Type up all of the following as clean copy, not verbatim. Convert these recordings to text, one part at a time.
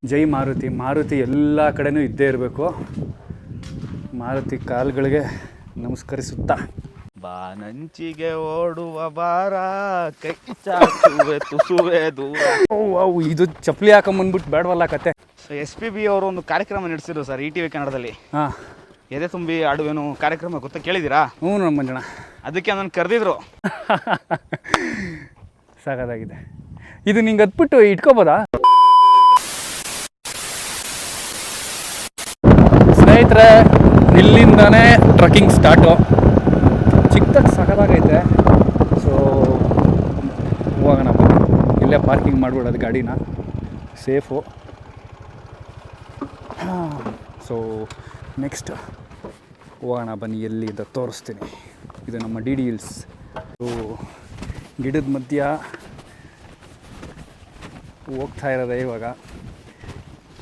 ಜೈ ಮಾರುತಿ. ಮಾರುತಿ ಎಲ್ಲ ಕಡೆನೂ ಇದ್ದೇ ಇರಬೇಕು. ಮಾರುತಿ ಕಾಲುಗಳಿಗೆ ನಮಸ್ಕರಿಸುತ್ತಾ ಬಾನಂಚಿಗೆ ಓಡುವ ಬಾರ ಕೈ ಚಾಚುವೆ ತುಸುವೆ ದೂರ. ಅವು ಇದು ಚಪ್ಪಲಿ ಹಾಕೊಂಬಂದ್ಬಿಟ್ಟು ಬೇಡವಲ್ಲ ಕತೆ. SPB ಅವರು ಒಂದು ಕಾರ್ಯಕ್ರಮ ನಡೆಸಿದ್ರು ಸರ್ ETV ಕನ್ನಡದಲ್ಲಿ. ಹಾಂ, ಎದೆ ತುಂಬಿ ಆಡುವೇನು ಕಾರ್ಯಕ್ರಮ ಗೊತ್ತಾ, ಕೇಳಿದ್ದೀರಾ? ಹ್ಞೂ ನಮ್ಮ ಮಂಜಣ್ಣ, ಅದಕ್ಕೆ ನನ್ನ ಕರೆದಿದ್ರು. ಸಾಕಾಗಿದೆ. ಇದು ನಿಂಗೆ ಹತ್ಬಿಟ್ಟು ಇಟ್ಕೋಬೋದಾ? ಸ್ನೇಹಿತರೆ, ಇಲ್ಲಿಂದನೇ ಟ್ರಕ್ಕಿಂಗ್ ಸ್ಟಾರ್ಟು. ಚಿಕ್ಕದಾಗಿ ಸಖತ್ತಾಗೈತೆ. ಸೊ ಹೋಗೋಣ, ಇಲ್ಲೇ ಪಾರ್ಕಿಂಗ್ ಮಾಡಿಬಿಡೋದು ಗಾಡಿನ, ಸೇಫು. ಸೊ ನೆಕ್ಸ್ಟ್ ಹೋಗೋಣ ಬನ್ನಿ, ಎಲ್ಲಿಂದ ತೋರಿಸ್ತೀನಿ. ಇದು ನಮ್ಮ DD ಹಿಲ್ಸ್. ಗಿಡದ ಮಧ್ಯ ಹೋಗ್ತಾ ಇರೋದೆ ಇವಾಗ.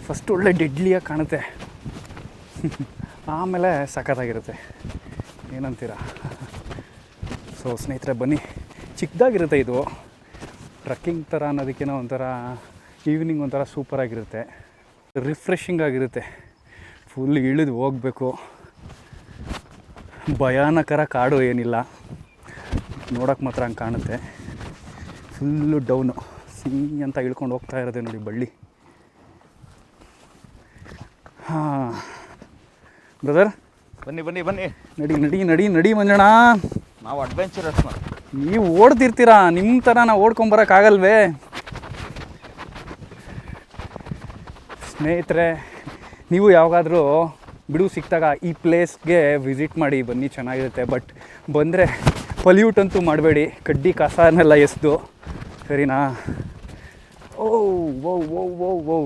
ಫಸ್ಟ್ ಒಳ್ಳೆ ಡೆಡ್ಲಿಯಾಗಿ ಕಾಣುತ್ತೆ, ಆಮೇಲೆ ಸಖತ್ತಾಗಿರುತ್ತೆ. ಏನಂತೀರ? ಸೊ ಸ್ನೇಹಿತರೆ ಬನ್ನಿ, ಚಿಕ್ಕದಾಗಿರುತ್ತೆ ಇದು. ಟ್ರಕ್ಕಿಂಗ್ ಥರ ಅನ್ನೋದಕ್ಕಿಂತ ಒಂಥರ ಈವ್ನಿಂಗ್ ಒಂಥರ ಸೂಪರಾಗಿರುತ್ತೆ, ರಿಫ್ರೆಶಿಂಗ್ ಆಗಿರುತ್ತೆ. ಫುಲ್ ಇಳಿದು ಹೋಗಬೇಕು. ಭಯಾನಕರ ಕಾಡು ಏನಿಲ್ಲ, ನೋಡೋಕ್ಕೆ ಮಾತ್ರ ಹಂಗೆ ಕಾಣುತ್ತೆ. ಫುಲ್ಲು ಡೌನು ಅಂತ ಇಳ್ಕೊಂಡು ಹೋಗ್ತಾ ಇರೋದೆ ನೋಡಿ ಬಳ್ಳಿ. ಹಾಂ ಬ್ರದರ್, ಬನ್ನಿ ಬನ್ನಿ ಬನ್ನಿ, ನಡಿ ನಡಿ ನಡಿ ನಡಿ ಮಂಜಣ್ಣ. ನಾವು ಅಡ್ವೆಂಚರಸ್. ನೀವು ಓಡ್ತಿರ್ತೀರಾ, ನಿಮ್ಮ ಥರ ನಾವು ಓಡ್ಕೊಂಬರೋಕ್ಕಾಗಲ್ವೇ? ಸ್ನೇಹಿತರೆ, ನೀವು ಯಾವಾಗಾದರೂ ಬಿಡುವು ಸಿಕ್ಕಿದಾಗ ಈ ಪ್ಲೇಸ್ಗೆ ವಿಸಿಟ್ ಮಾಡಿ ಬನ್ನಿ, ಚೆನ್ನಾಗಿರುತ್ತೆ. ಬಟ್ ಬಂದರೆ ಪಲ್ಯೂಟ್ ಅಂತೂ ಮಾಡಬೇಡಿ, ಕಡ್ಡಿ ಕಸನೆಲ್ಲ ಎಸ್ದು, ಸರಿನಾ? ಓ ಓ ಓ ಓ ಓ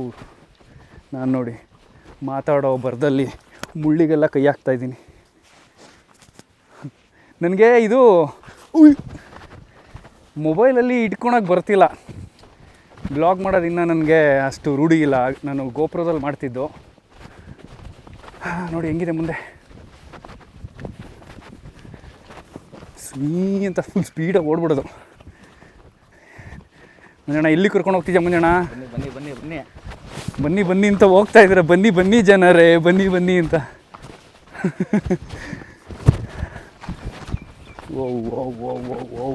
ನಾನು ನೋಡಿ ಮಾತಾಡೋ ಬರದಲ್ಲಿ ಮುಳ್ಳಿಗೆಲ್ಲ ಕೈ ಹಾಕ್ತಾಯಿದ್ದೀನಿ. ನನಗೆ ಇದು ಮೊಬೈಲಲ್ಲಿ ಇಟ್ಕೊಳಕ್ಕೆ ಬರ್ತಿಲ್ಲ, ಬ್ಲಾಗ್ ಮಾಡೋದಿನ್ನ ನನಗೆ ಅಷ್ಟು ರೂಢಿ ಇಲ್ಲ. ನಾನು ಗೋಪುರದಲ್ಲಿ ಮಾಡ್ತಿದ್ದು. ನೋಡಿ ಹೆಂಗಿದೆ ಮುಂದೆ, ಅಂತ ಫುಲ್ ಸ್ಪೀಡಾಗಿ ಓಡ್ಬಿಡೋದು. ಮಂಜಣ್ಣ ಎಲ್ಲಿ ಕರ್ಕೊಂಡು ಹೋಗ್ತಿದ್ಯಾ ಮಂಜಣ್ಣ? ಬನ್ನಿ ಬನ್ನಿ ಬನ್ನಿ ಬನ್ನಿ ಬನ್ನಿ ಅಂತ ಹೋಗ್ತಾ ಇದ್ದೀರ. ಬನ್ನಿ ಬನ್ನಿ ಜನರೇ, ಬನ್ನಿ ಬನ್ನಿ ಅಂತ. ಓ ಓ ಓ ಓ ಓ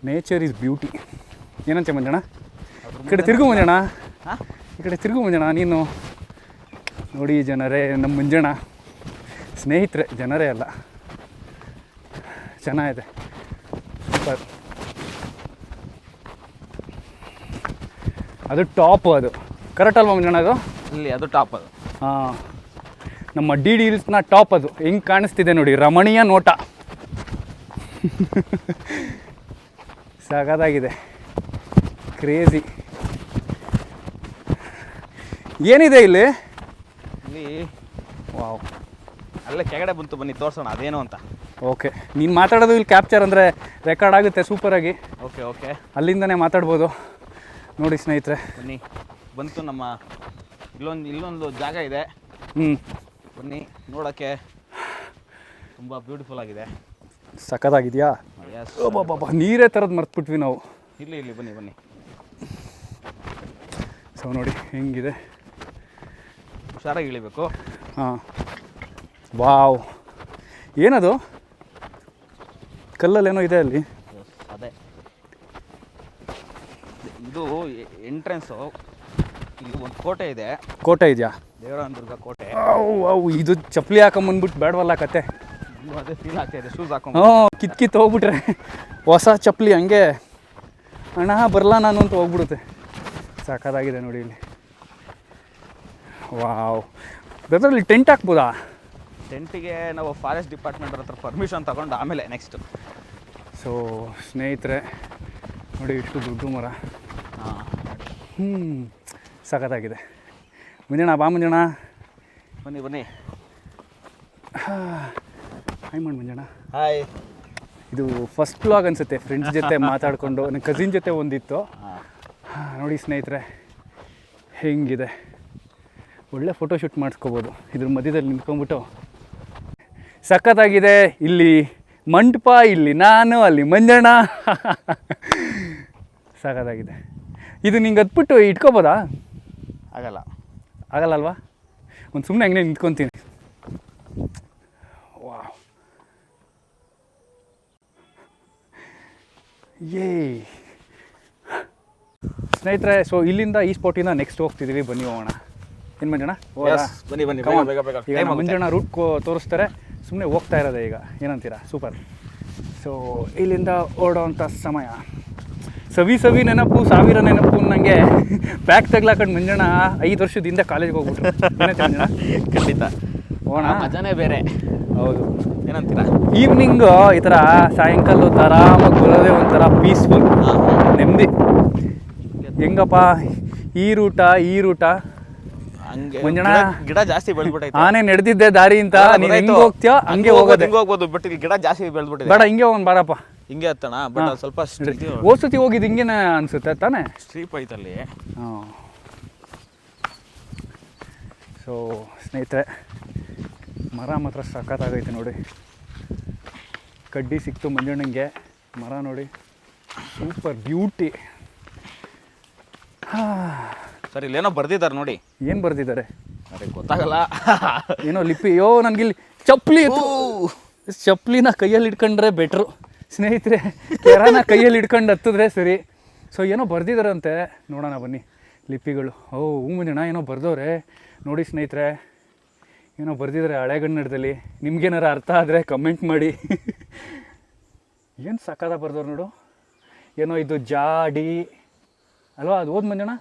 ನೇಚರ್ ಈಸ್ ಬ್ಯೂಟಿ. ಏನಂತೆ ಮಂಜಣ್ಣ? ಈ ಕಡೆ ತಿರುಗು ಮಂಜಣ್ಣ, ಈ ಕಡೆ ತಿರುಗು ಮಂಜಣ್ಣ. ನೀನು ನೋಡಿ ಜನರೇ, ನಮ್ಮ ಮಂಜಣ್ಣ. ಸ್ನೇಹಿತರೆ, ಜನರೇ ಅಲ್ಲ. ಚೆನ್ನಾಗಿದೆ, ಸೂಪರ್. ಅದು ಟಾಪ್, ಅದು ಕರೆಕ್ಟ್ ಅಲ್ವಾ ಮಂಜಣ್ಣ? ಅದು ಇಲ್ಲಿ ಅದು ಟಾಪ್. ಅದು ಹಾಂ, ನಮ್ಮ DD ಹಿಲ್ಸ್ನ ಟಾಪ್. ಅದು ಹೆಂಗೆ ಕಾಣಿಸ್ತಿದೆ ನೋಡಿ, ರಮಣೀಯ ನೋಟ. ಸಾಕಾಗಿದೆ, ಕ್ರೇಜಿ. ಏನಿದೆ ಇಲ್ಲಿ? ಇಲ್ಲಿ ವಾವ್, ಅಲ್ಲೇ ಕೆಳಗಡೆ ಬಂತು, ಬನ್ನಿ ತೋರಿಸೋಣ ಅದೇನು ಅಂತ. ಓಕೆ, ನೀನು ಮಾತಾಡೋದು ಇಲ್ಲಿ ಕ್ಯಾಪ್ಚರ್ ಅಂದರೆ ರೆಕಾರ್ಡ್ ಆಗುತ್ತೆ ಸೂಪರಾಗಿ. ಓಕೆ ಓಕೆ, ಅಲ್ಲಿಂದನೇ ಮಾತಾಡ್ಬೋದು. ನೋಡಿ ಸ್ನೇಹಿತರೆ, ಬನ್ನಿ, ಬಂತು ನಮ್ಮ ಇಲ್ಲೊಂದು ಜಾಗ ಇದೆ. ಬನ್ನಿ ನೋಡೋಕ್ಕೆ ತುಂಬ ಬ್ಯೂಟಿಫುಲ್ ಆಗಿದೆ. ಸಖತ್ತಾಗಿದೆಯಾ? ಬಾಬಾ, ನೀರೇ ಥರದ್ದು ಮರ್ತ್ಬಿಟ್ವಿ ನಾವು. ಇಲ್ಲಿ ಬನ್ನಿ ಬನ್ನಿ. ಸೊ ನೋಡಿ ಹೆಂಗಿದೆ, ಹುಷಾರಾಗಿ ಇಳಿಬೇಕು. ಹಾಂ, ವಾವ್, ಏನದು ಕಲ್ಲಲ್ಲೇನೋ ಇದೆ ಅಲ್ಲಿ? ಅದೇ ಇದು ಎಂಟ್ರೆನ್ಸು. ಇಲ್ಲಿ ಒಂದು ಕೋಟೆ ಇದೆ. ಕೋಟೆ ಇದೆಯಾ? ದೇವರಾಯನದುರ್ಗ ಕೋಟೆ. ಅವು ಇದು ಚಪ್ಪಲಿ ಹಾಕೊಂಬಂದ್ಬಿಟ್ಟು ಬೇಡವಲ್ಲ ಕತೆ. ಅದೇ ಫೀಲ್ ಆಗ್ತಾಯಿದೆ, ಶೂಸ್ ಹಾಕೊಂಡು. ಹ್ಞೂ, ಕಿತ್ತು ಹೋಗ್ಬಿಟ್ರೆ ಹೊಸ ಚಪ್ಪಲಿ ಹಂಗೆ ಅಣ್ಣ ಬರಲ್ಲ ನಾನು ಅಂತ ಹೋಗ್ಬಿಡುತ್ತೆ. ಸಾಕಾಗಿದೆ ನೋಡಿ ಇಲ್ಲಿ. ವಾವ್ ಬ್ರದರ್, ಇಲ್ಲಿ ಟೆಂಟ್ ಹಾಕ್ಬೋದಾ? ಟೆಂಟಿಗೆ ನಾವು ಫಾರೆಸ್ಟ್ ಡಿಪಾರ್ಟ್ಮೆಂಟ್ ಹತ್ರ ಪರ್ಮಿಷನ್ ತಗೊಂಡು ಆಮೇಲೆ ನೆಕ್ಸ್ಟು. ಸೊ ಸ್ನೇಹಿತರೆ ನೋಡಿ, ಇಷ್ಟು ದೊಡ್ಡ ಮರ. ಹಾಂ, ಸಖತ್ತಾಗಿದೆ. ಮಂಜಣ್ಣ ಬಾ ಮಂಜಣ್ಣ. ಬನ್ನಿ ಬನ್ನಿ. ಹಾಯ್ ಮಾಡಿ ಮಂಜಣ್ಣ. ಹಾಯ್. ಇದು ಫಸ್ಟ್ ವ್ಲಾಗ್ ಅನಿಸುತ್ತೆ, ಫ್ರೆಂಡ್ಸ್ ಜೊತೆ ಮಾತಾಡಿಕೊಂಡು. ನನ್ನ ಕಸಿನ್ ಜೊತೆ ಒಂದಿತ್ತು. ನೋಡಿ ಸ್ನೇಹಿತರೆ ಹೆಂಗಿದೆ, ಒಳ್ಳೆ ಫೋಟೋಶೂಟ್ ಮಾಡಿಸ್ಕೋಬೋದು ಇದ್ರ ಮಧ್ಯದಲ್ಲಿ ನಿಂತ್ಕೊಂಡ್ಬಿಟ್ಟು. ಸಖತ್ತಾಗಿದೆ. ಇಲ್ಲಿ ಮಂಟಪ, ಇಲ್ಲಿ ನಾನು, ಅಲ್ಲಿ ಮಂಜಣ್ಣ. ಸಖತ್ತಾಗಿದೆ. ಇದು ನಿಂಗೆ ಹತ್ಬಿಟ್ಟು ಇಟ್ಕೋಬೋದಾ? ಆಗಲ್ಲ. ಆಗಲ್ಲ ಅಲ್ವಾ? ಒಂದು ಸುಮ್ಮನೆ ಹಂಗೆ ನಿಂತ್ಕೊತೀನಿ. ವಾ ಏ ಸ್ನೇಹಿತರೆ, ಸೊ ಇಲ್ಲಿಂದ ಈ ಸ್ಪಾಟಿಂದ ನೆಕ್ಸ್ಟ್ ಹೋಗ್ತಿದ್ದೀವಿ. ಬನ್ನಿ ಹೋಗೋಣ. ಏನು ಮಂಜಣ್ಣ? ಬನ್ನಿ ಬನ್ನಿ ಈಗ ಮಂಜಣ್ಣ ರೂಟ್ ತೋರಿಸ್ತಾರೆ, ಸುಮ್ಮನೆ ಹೋಗ್ತಾ ಇರೋದೆ ಈಗ. ಏನಂತೀರಾ? ಸೂಪರ್. ಸೊ ಇಲ್ಲಿಂದ ಓಡೋವಂಥ ಸಮಯ. ಸವಿ ನೆನಪು, ಸಾವಿರ ನೆನಪು ನನಗೆ ಬ್ಯಾಗ್ ತಗ್ಲಾಕೊಂಡು ಮಂಜಣ್ಣ 5 ವರ್ಷದ ಹಿಂದೆ ಕಾಲೇಜ್ಗೆ ಹೋಗ್ಬಿಟ್ರು. ಏನಂತ ಮಂಜಣ್ಣ? ಖಂಡಿತ ಹೋಗೋಣ. ಮಜಾನೇ ಬೇರೆ. ಹೌದು. ಏನಂತೀರಾ? ಈವ್ನಿಂಗು ಈ ಥರ ಸಾಯಂಕಾಲ ಹೊತ್ತು ಆರಾಮಾಗಿ ಬರೋದೇ ಒಂಥರ ಪೀಸ್ಫುಲ್, ನೆಮ್ಮದಿ. ಹೆಂಗಪ್ಪ ಈ ರೂಟ ಹಂಗೆ ಮಂಜಣ್ಣ ಗಿಡ ಜಾಸ್ತಿ ಬೆಳೆದ್ಬಿಟ್ಟೈತೆ. ಆನೆ ನಡೆದಿದ್ದೆ ದಾರಿ ಅಂತ ನೀನು ಹೆಂಗೆ ಹೋಗ್ತೀಯೋ ಹಂಗೆ ಹೋಗೋದು. ಹಿಂಗೆ ಹೋಗ್ಬೋದು, ಬಟ್ ಇಲ್ಲಿ ಗಿಡ ಜಾಸ್ತಿ ಬೆಳೆದ್ಬಿಟ್ಟಿದೆ. ಬೇಡ, ಹಿಂಗೆ ಹೋಗೋಣ ಬಾರಪ್ಪ. ಹಿಂಗೆ ಹತ್ತಣ, ಬಟ್ ಸ್ವಲ್ಪ ಓದ್ಸತಿ ಹೋಗಿದ್ದು ಹಿಂಗೇನೆ ಅನ್ಸುತ್ತೆ ತಾನೇ? ಸ್ಟ್ರೀಪ್ ಐತಲ್ಲಿ. ಹಾಂ. ಸೊ ಸ್ನೇಹಿತರೆ, ಮರ ಮಾತ್ರ ಸಖತ್ತಾಗೈತೆ ನೋಡಿ. ಕಡ್ಡಿ ಸಿಕ್ತು ಮಂಜಣ್ಣಂಗೆ. ಮರ ನೋಡಿ, ಸೂಪರ್ ಬ್ಯೂಟಿ. ಸರಿ, ಇಲ್ಲೇನೋ ಬರ್ದಿದ್ದಾರೆ ನೋಡಿ. ಏನು ಬರ್ದಿದ್ದಾರೆ? ಅರೆ ಗೊತ್ತಾಗಲ್ಲ. ಏನೋ ಲಿಪಿ. ನನಗಿಲ್ಲಿ ಚಪ್ಪಲಿನ ಕೈಯಲ್ಲಿ ಇಟ್ಕೊಂಡ್ರೆ ಬೆಟ್ರು ಸ್ನೇಹಿತರೆ. ಕೆರಾನ ಕೈಯಲ್ಲಿ ಇಟ್ಕೊಂಡು ಹತ್ತಿದ್ರೆ ಸರಿ. ಸೊ ಏನೋ ಬರ್ದಿದ್ದಾರಂತೆ, ನೋಡೋಣ ಬನ್ನಿ. ಲಿಪಿಗಳು. ಮಂಜಣ್ಣ ಏನೋ ಬರ್ದವ್ರೆ ನೋಡಿ ಸ್ನೇಹಿತರೆ. ಏನೋ ಬರ್ದಿದ್ದಾರೆ ಹಳೆಗನ್ನಡದಲ್ಲಿ. ನಿಮ್ಗೇನಾರ ಅರ್ಥ ಆದರೆ ಕಮೆಂಟ್ ಮಾಡಿ. ಏನು ಸಕ್ಕದ ಬರ್ದವ್ರು ನೋಡು. ಏನೋ ಇದು ಜಾಡಿ ಅಲ್ವಾ? ಅದು ಓದ್ ಮಂಜಣ್ಣ.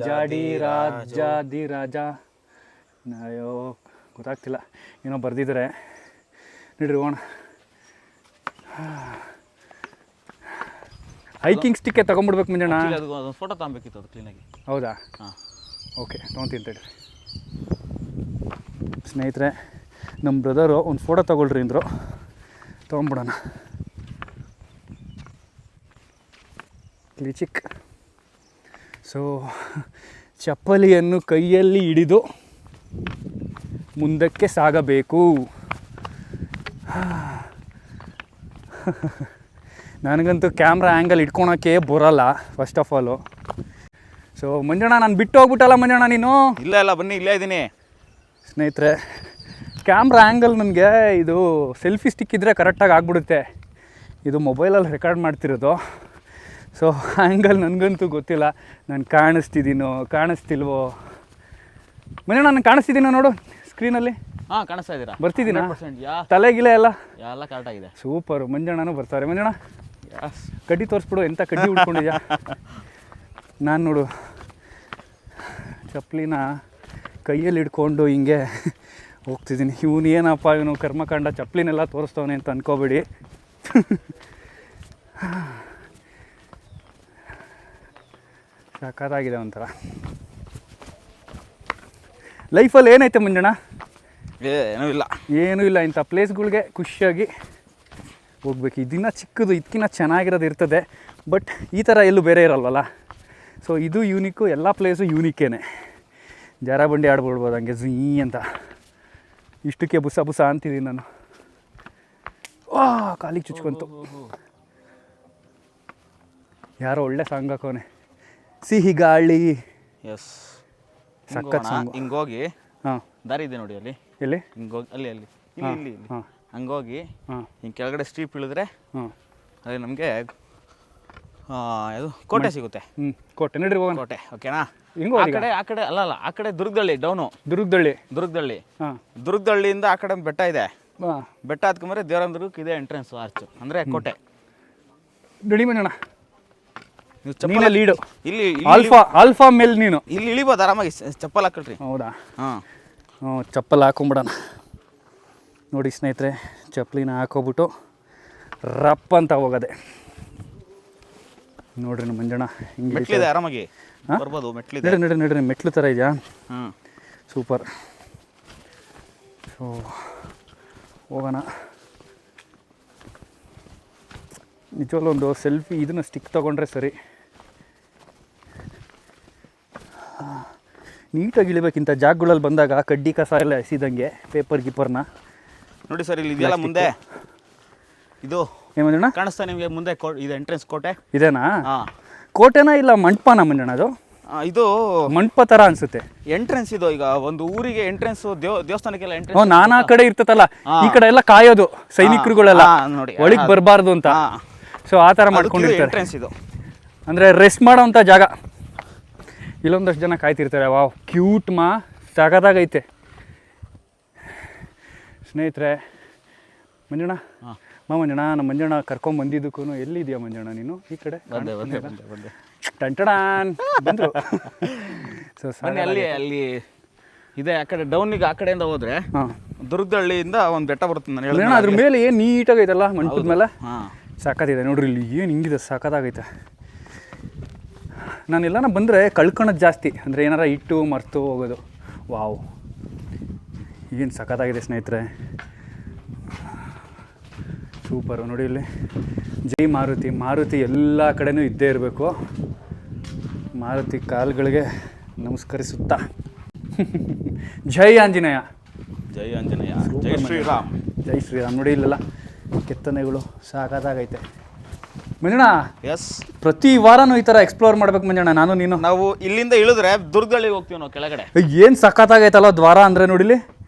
ಜಾಡಿ ರಾಜಾದಿ ರಾಜ. ಅಯ್ಯೋ ಗೊತ್ತಾಗ್ತಿಲ್ಲ, ಏನೋ ಬರ್ದಿದ್ದಾರೆ. ನೋಡ್ರಿ ಹೋಗೋಣ. ಹೈಕಿಂಗ್ ಸ್ಟಿಕ್ಕೆ ತೊಗೊಂಡ್ಬಿಡ್ಬೇಕು ಮಂಜಣ್ಣ. ಅದೊಂದು ಫೋಟೋ ತಗೊಬೇಕಿತ್ತು, ಅದು ಕ್ಲೀನಾಗಿ. ಹೌದಾ? ಹಾಂ, ಓಕೆ, ತೊಗೊಂತೀನಿ ತಡ್ರಿ. ಸ್ನೇಹಿತರೆ, ನಮ್ಮ ಬ್ರದರು ಒಂದು ಫೋಟೋ ತೊಗೊಳ್ರಿ ಅಂದರು, ತೊಗೊಂಬಿಡೋಣ. ಕ್ಲಿಚಿಕ್. ಸೊ ಚಪ್ಪಲಿಯನ್ನು ಕೈಯಲ್ಲಿ ಹಿಡಿದು ಮುಂದಕ್ಕೆ ಸಾಗಬೇಕು. ನನಗಂತೂ ಕ್ಯಾಮ್ರಾ ಆ್ಯಂಗಲ್ ಇಟ್ಕೊಳಕ್ಕೆ ಬರೋಲ್ಲ first of all. So Manjanna, ನಾನು ಬಿಟ್ಟು ಹೋಗ್ಬಿಟ್ಟಲ್ಲ ಮಂಜಣ್ಣ ನೀನು? ಇಲ್ಲ ಬನ್ನಿ, ಇಲ್ಲೇ ಇದ್ದೀನಿ. ಸ್ನೇಹಿತರೆ, ಕ್ಯಾಮ್ರಾ ಆ್ಯಂಗಲ್ ನನಗೆ ಇದು ಸೆಲ್ಫಿ ಸ್ಟಿಕ್ ಇದ್ದರೆ ಕರೆಕ್ಟಾಗಿ ಆಗ್ಬಿಡುತ್ತೆ. ಇದು ಮೊಬೈಲಲ್ಲಿ ರೆಕಾರ್ಡ್ ಮಾಡ್ತಿರೋದು. ಸೊ ಆ್ಯಂಗಲ್ ನನಗಂತೂ ಗೊತ್ತಿಲ್ಲ, ನಾನು ಕಾಣಿಸ್ತಿಲ್ವೋ. ಮಂಜಣ್ಣ, ನಾನು ಕಾಣಿಸ್ತಿದ್ದೀನೋ ನೋಡು ಸ್ಕ್ರೀನಲ್ಲಿ. ಹಾಂ, ಕಾಣಿಸ್ತಾ ಇದ್ದೀರಾ? ಬರ್ತಿದ್ದೀನಾ? 100%. ತಲೆಗಿಲೆ ಎಲ್ಲ ಕರೆಕ್ಟ್ ಆಗಿದೆ. ಸೂಪರು. ಮಂಜಣ್ಣನೂ ಬರ್ತಾರೆ. ಮಂಜಣ್ಣ, ಕಡ್ಡಿ ತೋರಿಸ್ಬಿಡು, ಎಂಥ ಕಡ್ಡಿ ಉಟ್ಕೊಂಡಿದ್ಯಾ. ನಾನು ನೋಡು ಚಪ್ಪಲಿನ ಕೈಯಲ್ಲಿ ಹಿಡ್ಕೊಂಡು ಹಿಂಗೆ ಹೋಗ್ತಿದ್ದೀನಿ. ಇವನು ಏನಪ್ಪ, ಇವನು ಕರ್ಮಕಾಂಡ ಚಪ್ಪಲಿನೆಲ್ಲ ತೋರಿಸ್ತವನೆ ಅಂತ ಅಂದ್ಕೋಬೇಡಿ. ಸಾಕಾಗಿದೆ ಒಂಥರ. ಲೈಫಲ್ಲಿ ಏನೈತೆ ಮಂಜಣ್ಣ? ಏನೂ ಇಲ್ಲ. ಇಂಥ ಪ್ಲೇಸ್ಗಳಿಗೆ ಖುಷಿಯಾಗಿ ಹೋಗ್ಬೇಕು. ಇದನ್ನ ಚಿಕ್ಕದು, ಇದಕ್ಕಿಂತ ಚೆನ್ನಾಗಿರೋದು ಇರ್ತದೆ, ಬಟ್ ಈ ಥರ ಎಲ್ಲೂ ಬೇರೆ ಇರಲ್ವಲ್ಲ. ಸೊ ಇದು ಯೂನಿಕ್ಕು, ಎಲ್ಲ ಪ್ಲೇಸು ಯೂನಿಕ್ಕೇನೆ. ಜಾರ ಬಂಡಿ ಆಡ್ಬಿಡ್ಬೋದು ಹಂಗೆ ಝೀ ಅಂತ. ಇಷ್ಟಕ್ಕೆ ಬುಸ ಅಂತಿದ್ದೀನಿ ನಾನು. ಕಾಲಿಗೆ ಚುಚ್ಕೊಂತು. ಯಾರೋ ಒಳ್ಳೆ ಸಾಂಗ್ ಹಾಕೋನೆ, ಸಿಹಿ ಗಾಳಿ. ಎಸ್, ಸಖತ್ ಸಾಂಗ್. ಹಿಂಗೋಗಿ ಹಾಂ, ದಾರಿ ಇದೆ ನೋಡಿ ಅಲ್ಲಿ. ಎಲ್ಲಿ? ಹಿಂಗೋಗಿ ಇಲ್ಲಿ ಹಾಂ, ಹಂಗೋಗಿ ಹಾಂ, ಹಿಂಗೆ ಕೆಳಗಡೆ ಸ್ಟ್ರೀಪ್ ಇಳಿದ್ರೆ ಹಾಂ, ಅಲ್ಲಿ ನಮಗೆ ಇದು ಕೋಟೆ ಸಿಗುತ್ತೆ. ಕೋಟೆ ನಡ್ರಿ ಹೋಗೋಣ. ಕೋಟೆ ಓಕೆನಾ? ಹಿಂಗೋ ಆ ಕಡೆ ಅಲ್ಲ, ಆ ಕಡೆ ದುರ್ಗದಳ್ಳಿ ಡೌನು. ದುರ್ಗದಳ್ಳಿ. ಹಾಂ, ದುರ್ಗದಳ್ಳಿಯಿಂದ ಆ ಕಡೆ ಬೆಟ್ಟ ಇದೆ. ಹಾಂ, ಬೆಟ್ಟ ಹತ್ಕೊಂಡ್ರೆ ದೇವರಂದ್ರಕ್ಕೆ ಇದೆ ಎಂಟ್ರೆನ್ಸ್ ಆರ್ಚ್, ಅಂದರೆ ಕೋಟೆ. ನಡಿ ಮಂಜಣ್ಣ, ನೀವು ನೀನೇ ಲೀಡು. ಇಲ್ಲಿ ಆಲ್ಫಾ ಮೇಲ್ ನೀನು. ಇಲ್ಲಿ ಇಳಿಬೋದು ಆರಾಮಾಗಿ, ಚಪ್ಪಲ್ ಹಾಕೊಳ್ರಿ. ಹೌದಾ? ಹಾಂ, ಚಪ್ಪಲ್ ಹಾಕೊಂಬಿಡೋಣ. ನೋಡಿ ಸ್ನೇಹಿತರೆ, ಚಪ್ಪಲಿನ ಹಾಕೋಬಿಟ್ಟು ರಪ್ ಅಂತ ಹೋಗೋದೆ. ನೋಡ್ರಿ ನಮ್ಮ ಮಂಜಣ್ಣ ಹಿಂಗೆ ಮೆಟ್ಲಿದೆ, ಆರಾಮಾಗಿ ಬರ್ಬೋದು. ಮೆಟ್ಲಿದೆ. ನಡ್ರಿ ಮೆಟ್ಲು ಥರ ಇದೆಯಾ? ಹಾಂ, ಸೂಪರ್. ಸೊ ಹೋಗೋಣ. ನಿಜವಲ್ಲೂ ಒಂದು ಸೆಲ್ಫಿ ಇದನ್ನು ಸ್ಟಿಕ್ ತೊಗೊಂಡ್ರೆ ಸರಿ. ನೀಟಾಗಿ ಇಳಿಬೇಕಿಂತ ಜಾಗಗಳಲ್ಲಿ ಬಂದಾಗ ಕಡ್ಡಿ ಕಸ ಎಲ್ಲ ಎಸಿದಂಗೆ, ಪೇಪರ್ ಗಿಪ್ಪರ್ನ. ನೋಡಿ ಸರ್, ಇಲ್ಲಿ ಇದೆಯಲ್ಲ ಮುಂದೆ, ಇದು ಏಮಂಜಣ್ಣ ಕಾಣಿಸ್ತಾ ನಿಮಗೆ ಮುಂದೆ? ಇದು ಎಂಟ್ರೆನ್ಸ್ ಕೋಟೆ ಇದೇನಾ? ಹಾಂ, ಕೋಟೆನ ಇಲ್ಲ ಮಂಟಪನ ಮಂಜಣ್ಣ? ಅದು ಇದು ಮಂಟಪ ಥರ ಅನಿಸುತ್ತೆ. ಎಂಟ್ರೆನ್ಸ್ ಇದು. ಈಗ ಒಂದು ಊರಿಗೆ ಎಂಟ್ರೆನ್ಸ್, ದೇವಸ್ಥಾನಕ್ಕೆಲ್ಲ ಎಂಟ್ರೆನ್ಸ್ ನಾನಾ ಕಡೆ ಇರ್ತತಲ್ಲ, ಈ ಕಡೆ ಎಲ್ಲ ಕಾಯೋದು ಸೈನಿಕರುಗಳೆಲ್ಲ ನೋಡಿ ಒಳಗೆ ಬರಬಾರ್ದು ಅಂತ. ಸೊ ಆ ಥರ ಮಾಡ್ಕೊಂಡಿರ್ತಾರೆ. ಎಂಟ್ರೆನ್ಸ್ ಇದು ಅಂದರೆ ರೆಸ್ಟ್ ಮಾಡೋವಂಥ ಜಾಗ. ಇಲ್ಲೊಂದಷ್ಟು ಜನ ಕಾಯ್ತಿರ್ತಾರೆ. ವಾವ್, ಕ್ಯೂಟ್ ಸಗದಾಗೈತೆ ಸ್ನೇಹಿತರೆ. ಮಂಜಣ್ಣ ಮಂಜಣ್ಣ, ನಮ್ಮ ಮಂಜಣ್ಣ ಕರ್ಕೊಂಬಂದಿದ್ದಕ್ಕೂ ಎಲ್ಲಿದೆಯಾ ಮಂಜಣ್ಣ ನೀನು? ಈ ಕಡೆ ಬಂದೆ ಟಂಟಡಾನ್ ಬಂದರು. ಸೊ ಅಲ್ಲಿ ಇದೆ. ಆ ಕಡೆ ಡೌನಿಗೆ ಆ ಕಡೆಯಿಂದ ಹೋದ್ರೆ ದುರ್ಗದಹಳ್ಳಿಯಿಂದ ಒಂದು ಬೆಟ್ಟ ಬರುತ್ತೆ. ನಾನು ಹೇಳಿದ್ರೆ ಅದ್ರ ಮೇಲೆ ಏನು ನೀಟಾಗೈತಲ್ಲ ಮಂಟಪದ ಮೇಲೆ, ಸಾಕತ್ತಿದೆ ನೋಡ್ರಿ. ಇಲ್ಲಿ ಏನು ಹಿಂಗಿದೆ, ಸಾಕತ್ತಾಗೈತೆ. ನಾನೆಲ್ಲನ ಬಂದರೆ ಕಳ್ಕೊಳೋದು ಜಾಸ್ತಿ, ಅಂದರೆ ಏನಾರ ಇಟ್ಟು ಮರ್ತು ಹೋಗೋದು. ವಾವ್, ಏನು ಸಖತ್ತಾಗಿದೆ ಸ್ನೇಹಿತರೆ, ಸೂಪರು. ನೋಡಿ ಇಲ್ಲಿ ಜೈ ಮಾರುತಿ. ಮಾರುತಿ ಎಲ್ಲ ಕಡೆನೂ ಇದ್ದೇ ಇರಬೇಕು. ಮಾರುತಿ ಕಾಲುಗಳಿಗೆ ನಮಸ್ಕರಿಸುತ್ತಾ ಜೈ ಆಂಜನೇಯ. ಜೈ ಆಂಜನೇಯ, ಜೈ ಶ್ರೀರಾಮ್. ಜೈ ಶ್ರೀರಾಮ್. ನೋಡಿ ಇಲ್ಲೆಲ್ಲ ಕೆತ್ತನೆಗಳು ಸಾಕಾಗೈತೆ ಮಂಜಣ್ಣ. ಎಸ್, ಪ್ರತಿ ವಾರನೂ ಈ ಥರ ಎಕ್ಸ್ಪ್ಲೋರ್ ಮಾಡ್ಬೇಕು ಮಂಜಣ್ಣ, ನಾನು ನೀನು. ನಾವು ಇಲ್ಲಿಂದ ಇಳಿದ್ರೆ ದುರ್ಗದಳ್ಳಿಗೆ ಹೋಗ್ತೀವಿ ನಾವು ಕೆಳಗಡೆ. ಏನು ಸಖತ್ತಾಗೈತಲ್ಲ ದ್ವಾರ ಅಂದರೆ ನೋಡಿಲಿ.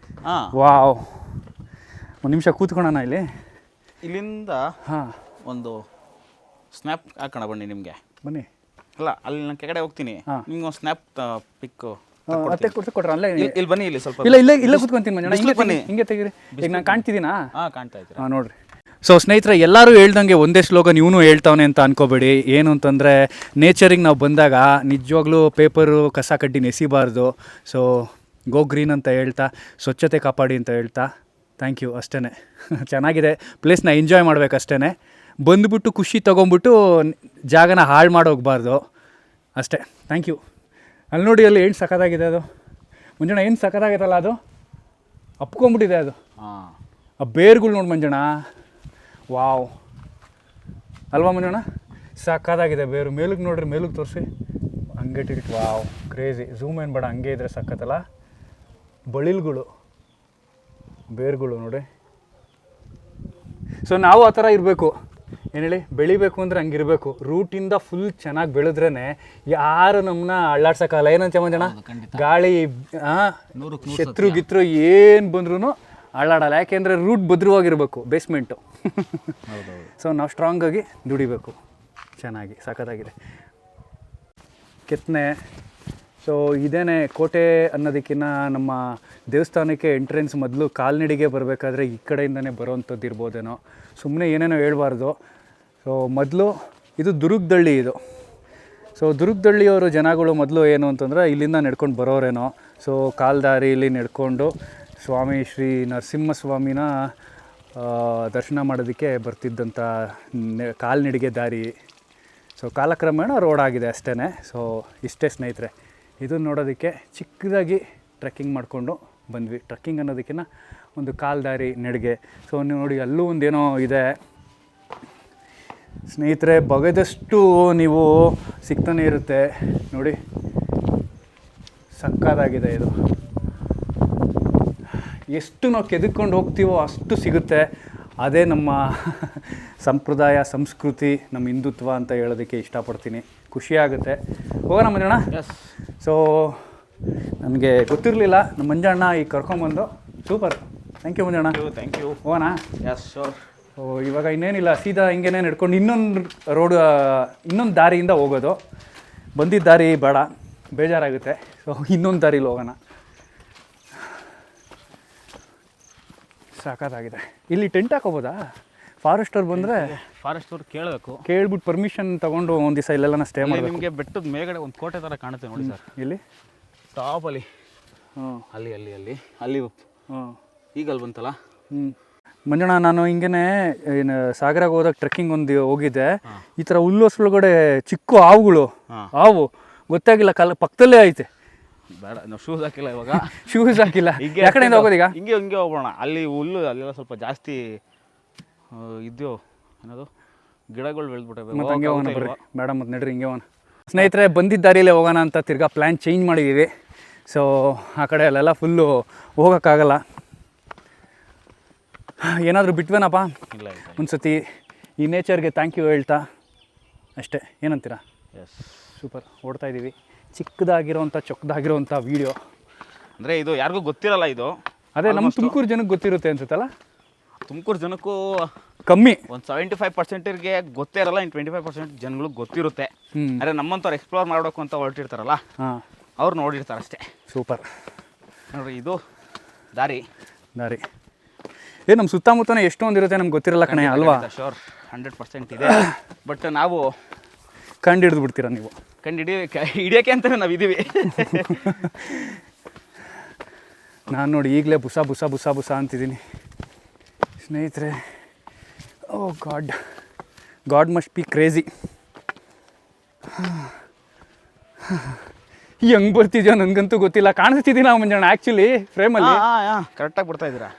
ಹಾಂ, ವಾವ್. ಒಂದು ನಿಮಿಷ ಕೂತ್ಕೊಳ್ಳೋಣ ಇಲ್ಲಿ. ಇಲ್ಲಿಂದ ಒಂದು ಸ್ನ್ಯಾಪ್ ಹಾಕೋಣ ಬನ್ನಿ ನಿಮಗೆ. ಬನ್ನಿ. ಅಲ್ಲ, ಅಲ್ಲಿ ನಾನು ಕೆಳಗಡೆ ಹೋಗ್ತೀನಿ, ನಿಮ್ಗೆ ಒಂದು ಸ್ನ್ಯಾಪ್ ಪಿಕ್ ಅತ್ತೆ ಕೊಟ್ರ ಅಲ್ಲೇ. ಇಲ್ಲಿ ಬನ್ನಿ, ಇಲ್ಲಿ ಸ್ವಲ್ಪ. ಇಲ್ಲೇ ಕೂತ್ಕೊಂತೀನಿ ಮಂಜಣ್ಣ. ಹಿಂಗೆ ಬನ್ನಿ, ಹಿಂಗೆ ತೆಗೀರಿ. ಈಗ ನಾನು ಕಾಣ್ತಿದ್ದೀನಾ? ಕಾಣ್ತಾ ಇದ್ದೀನಿ. ನೋಡ್ರಿ. ಸೊ ಸ್ನೇಹಿತರೆ, ಎಲ್ಲರೂ ಹೇಳ್ದಂಗೆ ಒಂದೇ ಸ್ಲೋಗನ್ ಇವನು ಹೇಳ್ತಾವನೆ ಅಂತ ಅನ್ಕೋಬೇಡಿ. ಏನು ಅಂತಂದರೆ, ನೇಚರಿಗೆ ನಾವು ಬಂದಾಗ ನಿಜವಾಗ್ಲೂ ಪೇಪರು ಕಸ ಕಡ್ಡಿನ ಎಸಿಬಾರ್ದು. ಸೊ ಗೋ ಗ್ರೀನ್ ಅಂತ ಹೇಳ್ತಾ, ಸ್ವಚ್ಛತೆ ಕಾಪಾಡಿ ಅಂತ ಹೇಳ್ತಾ, ಥ್ಯಾಂಕ್ ಯು. ಅಷ್ಟೇ. ಚೆನ್ನಾಗಿದೆ ಪ್ಲೇಸ್ನ ಎಂಜಾಯ್ ಮಾಡ್ಬೇಕಷ್ಟೇ. ಬಂದುಬಿಟ್ಟು ಖುಷಿ ತೊಗೊಂಬಿಟ್ಟು ಜಾಗನ ಹಾಳು ಮಾಡೋಗ್ಬಾರ್ದು ಅಷ್ಟೇ. Thank you. ಅಲ್ಲಿ ನೋಡಿ, ಅಲ್ಲಿ ಏನು ಸಖತ್ತಾಗಿದೆ ಅದು ಮಂಜಣ್ಣ. ಏನು ಸಖತ್ತಾಗೈತಲ್ಲ ಅದು, ಅಪ್ಕೊಂಬಿಟ್ಟಿದೆ ಅದು. ಆ ಬೇರ್ಗಳು ನೋಡಿ ಮಂಜಣ್ಣ. ವಾವ್ ಅಲ್ವಾ ಮಂಜಣ್ಣ? ಸಖತ್ತಾಗಿದೆ ಬೇರು. ಮೇಲಕ್ಕೆ ನೋಡ್ರಿ, ಮೇಲಕ್ಕೆ ತೋರಿಸಿ. ಹಂಗೆ ಟಿಕೆಟ್. Wow, crazy. ಝೂಮ್ ಏನು ಬೇಡ, ಹಂಗೆ ಇದ್ರೆ ಸಖತ್ತಲ್ಲ. ಬಳಿಲ್ಗಳು, ಬೇರ್ಗಳು ನೋಡಿ. ಸೊ ನಾವು ಆ ಥರ ಇರಬೇಕು. ಏನು ಹೇಳಿ, ಬೆಳಿಬೇಕು ಅಂದರೆ ಹಂಗಿರಬೇಕು. ರೂಟಿಂದ ಫುಲ್ ಚೆನ್ನಾಗಿ ಬೆಳೆದ್ರೇ ಯಾರು ನಮ್ಮನ್ನ ಅಳ್ಳಾಡ್ಸೋಕ್ಕಲ್ಲ. ಏನಂತ ಮಂಜಣ್ಣ? ಗಾಳಿ ಶತ್ರು ಗಿತ್ರು ಏನು ಬಂದ್ರೂ ಅಳ್ಳಾಡಲ್ಲ. ಯಾಕೆಂದರೆ ರೂಟ್ ಭದ್ರವಾಗಿರಬೇಕು, ಬೇಸ್ಮೆಂಟು. ಸೊ ನಾವು ಸ್ಟ್ರಾಂಗಾಗಿ ದುಡಿಬೇಕು. ಚೆನ್ನಾಗಿ ಸಖತ್ತಾಗಿದೆ ಕೆತ್ತನೆ. ಸೊ ಇದೇನೆ ಕೋಟೆ ಅನ್ನೋದಕ್ಕಿಂತ ನಮ್ಮ ದೇವಸ್ಥಾನಕ್ಕೆ ಎಂಟ್ರೆನ್ಸ್ ಮೊದಲು ಕಾಲ್ನಡಿಗೆ ಬರಬೇಕಾದ್ರೆ ಈ ಕಡೆಯಿಂದನೇ ಬರೋವಂಥದ್ದು ಇರ್ಬೋದೇನೋ. ಸುಮ್ಮನೆ ಏನೇನೋ ಹೇಳ್ಬಾರ್ದು. ಸೊ ಮೊದಲು ಇದು ದುರ್ಗದಹಳ್ಳಿ ಇದು. ಸೊ ದುರ್ಗದಹಳ್ಳಿಯವರು ಜನಗಳು ಮೊದಲು ಏನು ಅಂತಂದರೆ ಇಲ್ಲಿಂದ ನಡ್ಕೊಂಡು ಬರೋರೇನೋ. ಸೊ ಕಾಲ್ದಾರಿಯಲ್ಲಿ ನಡ್ಕೊಂಡು ಸ್ವಾಮಿ ಶ್ರೀ ನರಸಿಂಹಸ್ವಾಮಿನ ದರ್ಶನ ಮಾಡೋದಕ್ಕೆ ಬರ್ತಿದ್ದಂಥ ಕಾಲ್ನಡಿಗೆ ದಾರಿ. ಸೊ ಕಾಲಕ್ರಮೇಣ ರೋಡ್ ಆಗಿದೆ ಅಷ್ಟೇ. ಸೊ ಇಷ್ಟೇ ಸ್ನೇಹಿತರೆ. ಇದನ್ನು ನೋಡೋದಕ್ಕೆ ಚಿಕ್ಕದಾಗಿ ಟ್ರೆಕ್ಕಿಂಗ್ ಮಾಡಿಕೊಂಡು ಬಂದ್ವಿ. ಟ್ರೆಕ್ಕಿಂಗ್ ಅನ್ನೋದಕ್ಕಿಂತ ಒಂದು ಕಾಲ್ದಾರಿ ನಡಿಗೆ. ಸೊ ನೀವು ನೋಡಿ, ಅಲ್ಲೂ ಒಂದೇನೋ ಇದೆ ಸ್ನೇಹಿತರೆ. ಬಗೆದಷ್ಟು ನೀವು ಸಿಗ್ತಾನೆ ಇರುತ್ತೆ ನೋಡಿ. ಸಕ್ಕತ್ತಾಗಿದೆ ಇದು. ಎಷ್ಟು ನಾವು ಕೆದಕ್ಕೊಂಡು ಹೋಗ್ತೀವೋ ಅಷ್ಟು ಸಿಗುತ್ತೆ. ಅದೇ ನಮ್ಮ ಸಂಪ್ರದಾಯ, ಸಂಸ್ಕೃತಿ, ನಮ್ಮ ಹಿಂದುತ್ವ ಅಂತ ಹೇಳೋದಕ್ಕೆ ಇಷ್ಟಪಡ್ತೀನಿ. ಖುಷಿಯಾಗುತ್ತೆ. ಹೋಗೋಣ ಮಂಜಣ್ಣ? ಎಸ್. ಸೊ ನನಗೆ ಗೊತ್ತಿರಲಿಲ್ಲ, ನಮ್ಮ ಮಂಜಣ್ಣ ಈಗ ಕರ್ಕೊಂಬಂದು. Super. Thank you Manjanna. Thank you. ಹೋಗೋಣ? Yes, sure. ಸೊ ಇವಾಗ ಇನ್ನೇನಿಲ್ಲ, ಸೀದಾ ಹಿಂಗೇನೆ ನಡ್ಕೊಂಡು ಇನ್ನೊಂದು ದಾರಿಯಿಂದ ಹೋಗೋದು. ಬಂದಿದ್ದ ದಾರಿ ಬೇಡ, ಬೇಜಾರಾಗುತ್ತೆ. ಸೊ ಇನ್ನೊಂದು ದಾರಿಲಿ ಹೋಗೋಣ. ಸಾಕಾಗಿದೆ. ಇಲ್ಲಿ ಟೆಂಟ್ ಹಾಕೋಬೋದಾ? ಫಾರೆಸ್ಟವ್ರು ಬಂದರೆ ಫಾರೆಸ್ಟವ್ರು ಕೇಳ್ಬಿಟ್ಟು ಪರ್ಮಿಷನ್ ತೊಗೊಂಡು ಒಂದು ದಿವಸ ಇಲ್ಲೆಲ್ಲ ಸ್ಟೇ ಮಾಡಿ. ನಿಮಗೆ ಬೆಟ್ಟದ ಮೇಲ್ಗಡೆ ಒಂದು ಕೋಟೆ ಥರ ಕಾಣುತ್ತೆ ನೋಡಿ ಸರ್. ಇಲ್ಲಿ ಟಾಪಲ್ಲಿ. ಅಲ್ಲಿ ಅಲ್ಲಿ ಅಲ್ಲಿ ಅಲ್ಲಿ ಈಗಲ್ಲಿ ಬಂತಲ್ಲ. ಮಂಜಣ್ಣ, ನಾನು ಹಿಂಗೇನೆ ಸಾಗರಾಗ ಹೋದಾಗ ಟ್ರೆಕ್ಕಿಂಗ್ ಒಂದು ಹೋಗಿದ್ದೆ. ಈ ಥರ ಹುಲ್ಲೊಳಗಡೆ ಚಿಕ್ಕ ಹಾವು ಗೊತ್ತಾಗಿಲ್ಲ, ಪಕ್ಕದಲ್ಲೇ ಐತೆ. ಬೇಡ, ನಾವು ಶೂಸ್ ಹಾಕಿಲ್ಲ ಇವಾಗ. ಶೂಸ್ ಹಾಕಿಲ್ಲ. ಯಾವ ಕಡೆಯಿಂದ ಹೋಗೋದು ಈಗ? ಹಿಂಗೆ ಹೋಗೋಣ. ಅಲ್ಲಿ ಹುಲ್ಲು ಅಲ್ಲೆಲ್ಲ ಸ್ವಲ್ಪ ಜಾಸ್ತಿ ಇದ್ಯೋ ಏನದು ಗಿಡಗಳು ಬೆಳೆದ್ಬಿಟ್ಟವೆ. ಮತ್ತೆ ಹಂಗೆ ಹೋಗೋಣ ಬರ್ರಿ. ಬೇಡ ಮತ್ತೆ ನಡ್ರಿ, ಹಿಂಗೆ ಹೋಗೋಣ. ಸ್ನೇಹಿತರೆ, ಬಂದಿದ್ದ ದಾರಿಯಲ್ಲೇ ಹೋಗೋಣ ಅಂತ ತಿರ್ಗಾ ಪ್ಲ್ಯಾನ್ ಚೇಂಜ್ ಮಾಡಿದ್ದೀವಿ. ಸೊ ಆ ಕಡೆ ಅಲ್ಲೆಲ್ಲ ಫುಲ್ಲು ಹೋಗೋಕ್ಕಾಗಲ್ಲ. ಏನಾದರೂ ಬಿಟ್ವೇನಪ್ಪ? ಇಲ್ಲ, ಒಂದು ಸತಿ ಈ ನೇಚರ್ಗೆ ಥ್ಯಾಂಕ್ ಯು ಹೇಳ್ತಾ ಅಷ್ಟೇ. ಏನಂತೀರಾ? ಎಸ್. ಸೂಪರ್. ಓಡ್ತಾ ಇದ್ದೀವಿ. ಚಿಕ್ಕದಾಗಿರೋಂಥ ಚೊಕ್ಕದಾಗಿರೋಂಥ ವೀಡಿಯೋ. ಅಂದರೆ ಇದು ಯಾರಿಗೂ ಗೊತ್ತಿರಲ್ಲ ಇದು. ಅದೇ ನಮ್ಮ ತುಮಕೂರು ಜನಕ್ಕೆ ಗೊತ್ತಿರುತ್ತೆ ಅನ್ಸುತ್ತಲ್ಲ. ತುಮಕೂರು ಜನಕ್ಕೂ ಕಮ್ಮಿ, ಒಂದು 75%ಗೆ ಗೊತ್ತೇ ಇರಲ್ಲ, ಇನ್ನು 25% ಜನಗಳಿಗೆ ಗೊತ್ತಿರುತ್ತೆ. ಹ್ಞೂ. ಅಂದರೆ ನಮ್ಮಂಥವ್ರು ಎಕ್ಸ್ಪ್ಲೋರ್ ಮಾಡಬೇಕು ಅಂತ ಹೊರಟಿರ್ತಾರಲ್ಲ, ಹಾಂ, ಅವ್ರು ನೋಡಿರ್ತಾರೆ ಅಷ್ಟೇ. ಸೂಪರ್. ನೋಡ್ರಿ ಇದು ದಾರಿ. ನಮ್ಮ ಸುತ್ತಮುತ್ತನೇ ಎಷ್ಟೊಂದಿರುತ್ತೆ ನಮ್ಗೆ ಗೊತ್ತಿರಲ್ಲ ಕಣೆ ಅಲ್ವಾ? ಶೋರ್ 100% ಇದೆ. ಬಟ್ ನಾವು ಕಂಡು ಹಿಡಿದು ಬಿಡ್ತೀರಾ ನೀವು. ಹಿಡಿಯೋಕ್ಕೆ ಅಂತಲೇ ನಾವು ಇದ್ದೀವಿ. ನಾನು ನೋಡಿ ಈಗಲೇ ಬುಸ ಬುಸ ಬುಸ ಬುಸ ಅಂತಿದ್ದೀನಿ ಸ್ನೇಹಿತರೆ. Oh god must be crazy. ಹೆಂಗೆ ಬರ್ತಿದ್ಯೋ ನನಗಂತೂ ಗೊತ್ತಿಲ್ಲ. ಕಾಣಿಸ್ತಿದ್ದೀನ ಮಂಜಣ್ಣ ಆ್ಯಕ್ಚುಲಿ ಫ್ರೇಮಲ್ಲಿ. ಕರೆಕ್ಟಾಗಿ ಬಿಡ್ತಾ ಇದ್ದೀರಾ.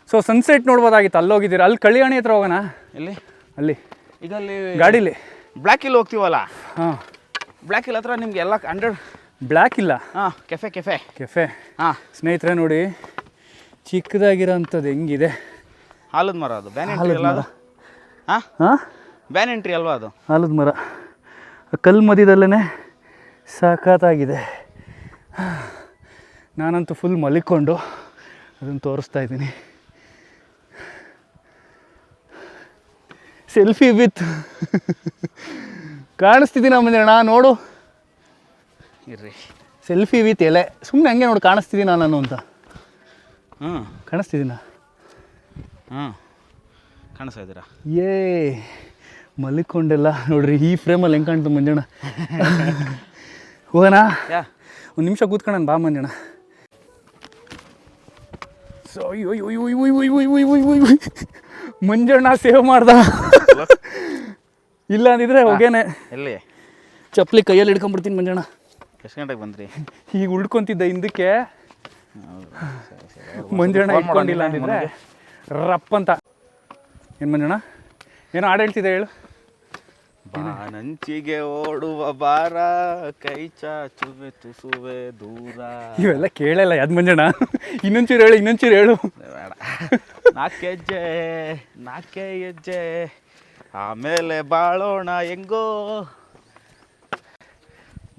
ಸೊ ಸನ್ಸೆಟ್ ನೋಡ್ಬೋದಾಗಿತ್ತು. ಅಲ್ಲೋಗಿದ್ದೀರಾ? ಅಲ್ಲಿ ಕಳಿಯಾಣಿ ಹತ್ರ ಹೋಗೋಣ. ಎಲ್ಲಿ? ಅಲ್ಲಿ ಈಗ ಅಲ್ಲಿ ಗಾಡೀಲಿ ಬ್ಲ್ಯಾಕ್ ಹಿಲ್ ಹೋಗ್ತೀವಲ್ಲ, ಹಾಂ, ಬ್ಲ್ಯಾಕ್ ಹಿಲ್ ಹತ್ರ ನಿಮ್ಗೆ ಎಲ್ಲ 100 ಬ್ಲ್ಯಾಕ್ ಇಲ್ಲ, ಹಾಂ, ಕೆಫೆ ಹಾಂ. ಸ್ನೇಹಿತರೆ ನೋಡಿ ಚಿಕ್ಕದಾಗಿರೋಂಥದ್ದು ಹೆಂಗಿದೆ. ಆಲದ ಮರ ಅದು. ಬ್ಯಾನ್ ಎಂಟ್ರಿ ಅಲ್ಲ ಅದು? ಹಾಂ ಹಾಂ, ಬ್ಯಾನ್ ಎಂಟ್ರಿ ಅಲ್ವಾ ಅದು? ಆಲದ ಮರ. ಕಲ್ಲು ಮಧ್ಯದಲ್ಲೇ ಸಾಕಾಗಿದೆ. ನಾನಂತೂ ಫುಲ್ ಮಲಿಕೊಂಡು ಅದನ್ನು ತೋರಿಸ್ತಾ ಇದ್ದೀನಿ. ಸೆಲ್ಫಿ ವಿತ್ ಕಾಣಿಸ್ತಿದ್ದೀನ ಮಂಜಣ್ಣ ನೋಡು. ಇರ್ರಿ, ಸೆಲ್ಫಿ ವಿತ್ ಎಲೆ. ಸುಮ್ಮನೆ ಹಂಗೆ ನೋಡಿ ಕಾಣಿಸ್ತಿದ್ದೀನ ನಾನು ಅಂತ. ಹ್ಞೂ, ಕಾಣಿಸ್ತಿದ್ದೀನ? ಹ್ಞೂ, ಕಾಣಿಸ್ತಾ ಇದ್ದೀರಾ? ಏ ಮಲಿಕೊಂಡೆಲ್ಲ ನೋಡ್ರಿ. ಈ ಫ್ರೇಮಲ್ಲಿ ಹೆಂಗೆ ಕಾಣ್ತು ಮಂಜಣ್ಣ? ಹೋಗೋಣ? ಒಂದು ನಿಮಿಷ ಕೂತ್ಕೊಳ್ಳೋಣ ಬಾ ಮಂಜಣ್ಣ. ಸೊ ಮಂಜಣ್ಣ ಸೇವ್ ಮಾಡ್ದ. ಇಲ್ಲ ಅಂದಿದ್ರೆ ಹೋಗೇನೆ. ಎಲ್ಲಿ? ಚಪ್ಪಲಿ ಕೈಯಲ್ಲಿ ಹಿಡ್ಕೊಂಡ್ಬಿಡ್ತೀನಿ ಮಂಜಣ್ಣ. ಎಷ್ಟು ಗಂಟೆಗೆ ಬಂದ್ರಿ? ಈಗ ಉಳ್ಕೊಂತಿದ್ದೆ ಹಿಂದಕ್ಕೆ. ಮಂಜಣ್ಣ ಇಟ್ಕೊಂಡಿಲ್ಲ ಅಂದಿದ್ರೆ ರಪ್ಪ ಅಂತ. ಏನು ಮಂಜಣ್ಣ ಏನೋ ಹಾಡು ಹೇಳ್ತಿದ್ದೆ ಹೇಳು. ಬಾನಂಚಿಗೆ ಓಡುವ ಬಾರ, ಕೈ ಚಾಚುವೆ ತುಸುವೆ ದೂರ. ಇವೆಲ್ಲ ಕೇಳಲ್ಲ ಯಾವ್ದು ಮಂಜಣ್ಣ. ಇನ್ನೊಂಚೂರು ಹೇಳು. ಬೇಡ. 4 ಹೆಜ್ಜೆ ಆಮೇಲೆ ಬಾಳೋಣ ಹೆಂಗೋ.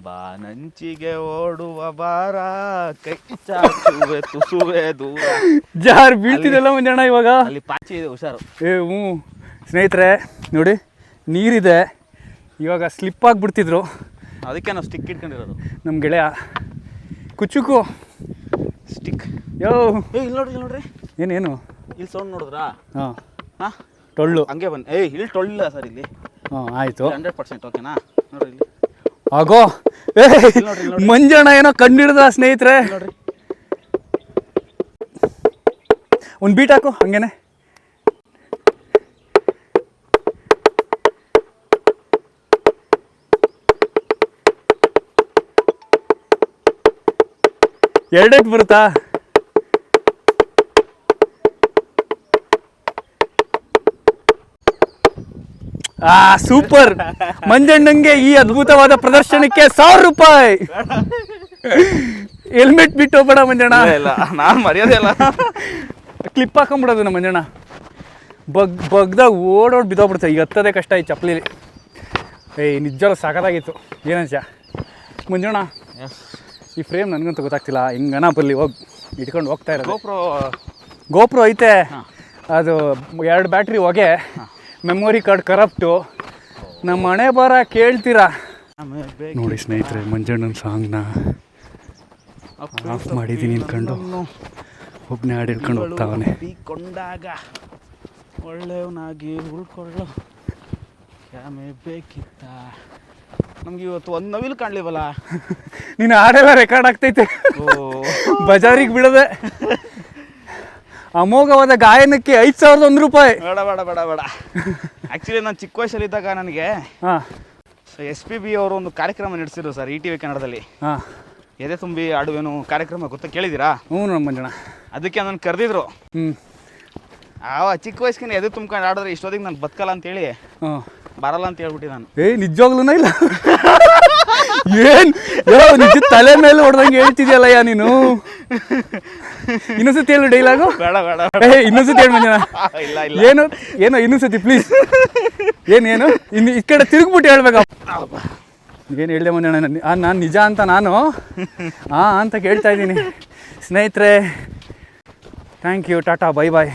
ಬಾನಂಚಿಗೆ ಓಡುವ ಬಾರ, ಕೈ ಚಾಚುವೆ ತುಸುವೆ ದೂರ. ಜಾರ್ ಬೀಳ್ತಿದೆಲ್ಲ ಮಂಜಣ್ಣ ಇವಾಗ. ಅಲ್ಲಿ ಪಾಚಿ ಇದೆ, ಹುಷಾರು. ಹ್ಞೂ ಸ್ನೇಹಿತರೆ ನೋಡಿ, ನೀರಿದೆ. ಇವಾಗ ಸ್ಲಿಪ್ ಆಗಿಬಿಡ್ತಿದ್ರು. ಅದಕ್ಕೆ ನಾವು ಸ್ಟಿಕ್ ಇಟ್ಕೊಂಡಿರೋದು. ನಮ್ಮ ಗೆಳೆಯ ಕುಚ್ಚುಕು ಸ್ಟಿಕ್. ಇಲ್ಲಿ ನೋಡ್ರಿ ಏನೇನು ಇಲ್ಲಿ ಸೌಂಡ್ ನೋಡಿದ್ರಾ? ಹಾಂ, ಟೊಳ್ಳು ಹಂಗೆ ಬನ್ನಿ. ಇಲ್ಲಿ ಟೊಳ್ಳಿಲ್ಲ ಸರ್ ಇಲ್ಲಿ. ಹಾಂ ಆಯಿತು, 100% ಓಕೆನಾ? ನೋಡ್ರಿ ಇಲ್ಲಿ ಆಗೋ. ಮಂಜಣ್ಣ ಏನೋ ಕಂಡಿಡ್ದ ಸ್ನೇಹಿತರೆ. ನೋಡ್ರಿ, ಒಂದು ಬೀಟ್ ಹಾಕು ಹಂಗೇನೆ. ಎರಡಕ್ಕೆ ಬರುತ್ತಾ? ಸೂಪರ್. ಮಂಜಣ್ಣಂಗೆ ಈ ಅದ್ಭುತವಾದ ಪ್ರದರ್ಶನಕ್ಕೆ 1000 ರೂಪಾಯಿ. ಹೆಲ್ಮೆಟ್ ಬಿಟ್ಟು ಹೋಗ್ಬೇಡ ಮಂಜಣ್ಣ. ಇಲ್ಲ, ನಾನು ಮರ್ಯಾದೆ ಇಲ್ಲ. ಕ್ಲಿಪ್ ಹಾಕೊಂಬಿಡೋದು ನಮ್ಮ ಮಂಜಣ್ಣ. ಬಗ್ದಾಗ ಓಡೋಡ್ ಬಿದ್ದೋಗ್ಬಿಡ್ತಾರೆ. ಈಗ ಹತ್ತದೇ ಕಷ್ಟ ಈ ಚಪ್ಪಲಿಲಿ. ನಿಜವೂ ಸಾಕಾಗಿತ್ತು. ಏನಂಚ ಮಂಜಣ್ಣ? ಈ ಫ್ರೇಮ್ ನನಗಂತೂ ಗೊತ್ತಾಗ್ತಿಲ್ಲ. ಹಿಂಗನ ಬರಲಿ ಹೋಗಿ ಇಟ್ಕೊಂಡು ಹೋಗ್ತಾ ಇರೋದು. ಗೋಪ್ರೋ ಐತೆ, ಅದು 2 ಬ್ಯಾಟ್ರಿ ಹೊಗೆ, ಮೆಮೊರಿ ಕಾರ್ಡ್ ಕರಪ್ಟು. ನಮ್ಮ ಮನೆ ಬರ ಕೇಳ್ತೀರಾ ನೋಡಿ ಸ್ನೇಹಿತರೆ. ಮಂಜಣ್ಣನ ಸಾಂಗ್ನ ಆಫ್ ಮಾಡಿದ್ದೀನಿ ಅನ್ಕೊಂಡು ಒಬ್ಬನೇ ಹಾಡು ಹೇಳ್ಕೊಂಡು ಹೋಗ್ತಾವನೆ. ಕೊಂಡಾಗ ಒಳ್ಳೆಯವನಾಗಿ ಉಳ್ಕೊಳ್ಳೋ ಕ್ಯಾಮೆ ಬೇಕಿತ್ತ. ನಮ್ಗೆ ಇವತ್ತು ಒಂದು ನವಿಲು ಕಾಣ್ಲಿವಲ್ಲ. ನೀನು ಹಾಡೆಲ್ಲ ರೆಕಾರ್ಡ್ ಆಗ್ತೈತೆ. ಬಜಾರಿಗೆ ಬಿಡದೆ. ಅಮೋಘವಾದ ಗಾಯನಕ್ಕೆ 5001 ರೂಪಾಯಿ. ಬೇಡ. ಆ್ಯಕ್ಚುಲಿ ನಾನು ಚಿಕ್ಕ ವಯಸ್ಸಲ್ಲಿದ್ದಾಗ ನನಗೆ SPB ಅವರು ಒಂದು ಕಾರ್ಯಕ್ರಮ ನಡೆಸಿದ್ರು ಸರ್ ETV ಕನ್ನಡದಲ್ಲಿ. ಎದೆ ತುಂಬಿ ಆಡುವೇನು ಕಾರ್ಯಕ್ರಮ ಗೊತ್ತಾ, ಕೇಳಿದ್ದೀರಾ? ಹ್ಞೂ ನಮ್ಮ ಮಂಜಣ್ಣ. ಅದಕ್ಕೆ ನಾನು ಕರೆದಿದ್ರು. ಚಿಕ್ಕ ವಯಸ್ಸಿನ ಎದೆ ತುಂಬ್ಕೊಂಡು ಆಡಿದ್ರೆ ಇಷ್ಟೊತ್ತಿಗೆ ನಾನು ಬದುಕಲ್ಲ ಅಂತೇಳಿ ಬರಲ್ಲ ಅಂತ ಹೇಳ್ಬಿಟ್ಟು ನಾನು. ನಿಜವಾಗ್ಲೂ ಇಲ್ಲ. ನಿಜ ತಲೆ ಮೇಲೆ ಹೊಡೆದಂಗೆ ಹೇಳ್ತಿದ್ಯಲ್ಲಯ್ಯ ನೀನು. ಇನ್ನೊಂದ್ಸತಿ ಹೇಳು ಡೈಲಾಗು. ಬೇಡ ಇನ್ನೊಂದ್ಸತಿ ಹೇಳಿ ಮಂಜಣ್ಣ. ಇಲ್ಲ ಏನೋ ಇನ್ನೊಂದ್ಸತಿ ಪ್ಲೀಸ್. ಏನೇನು ಇನ್ನು ಈ ಕಡೆ ತಿರುಗ್ಬಿಟ್ಟು ಹೇಳ್ಬೇಕಪ್ಪ. ಏನು ಹೇಳಿದೆ ಮೊನ್ನೆ ನಾನು ನಿಜ ಅಂತ ನಾನು ಅಂತ ಕೇಳ್ತಾ ಇದ್ದೀನಿ. ಸ್ನೇಹಿತರೆ thank you, tata, bye bye.